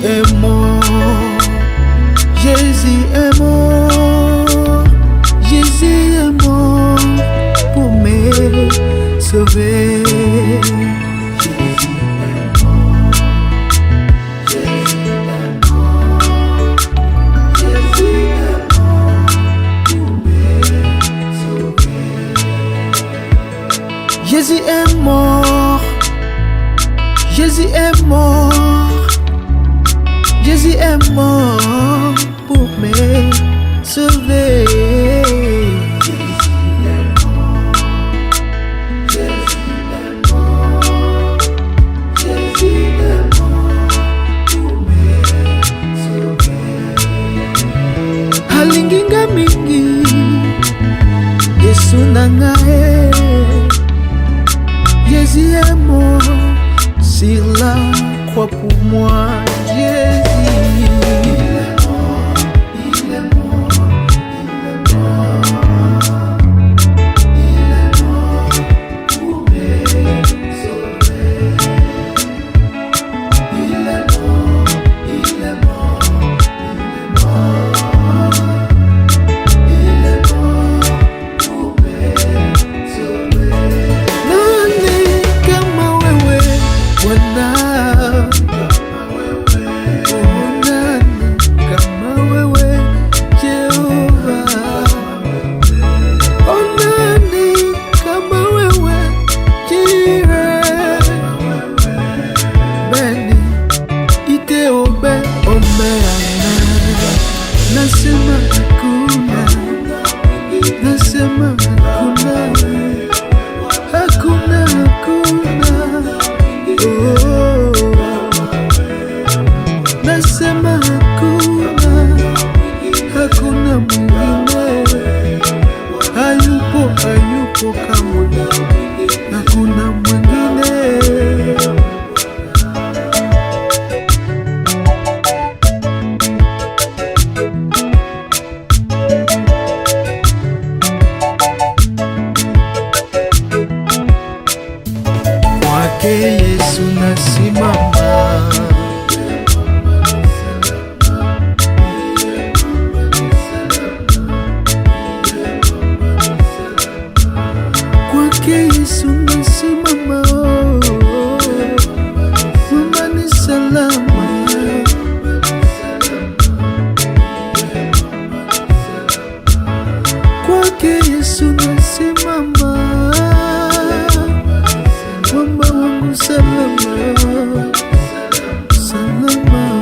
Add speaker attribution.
Speaker 1: est mort, Jésus est mort, Jésus est mort pour me sauver. Jésus est mort, Jésus est mort, Jésus est mort pour me sauver. Halinginga mingi Yesu nangae, Jésus est mort sur la croix pour moi. Jésus, il est mort, il est mort, il est mort, il est mort pour me sauver. Il est mort, il est mort, il est mort pour me sauver. Nani kama wewe Bwana, nani kama wewe Jehova, nani kama wewe Jireh, beni ite obe omeana, nasema hakuna, nasema hakuna, hakuna, hakuna. Oh, nasema hakuna, hakuna mwingine, hayupo, hayupo kamwe, hakuna mwingine. Kwake Yesu nasimama, kwake Yesu nasimama, mama ni salama. Kwake Yesu nasimama, mama wangu salama, salama.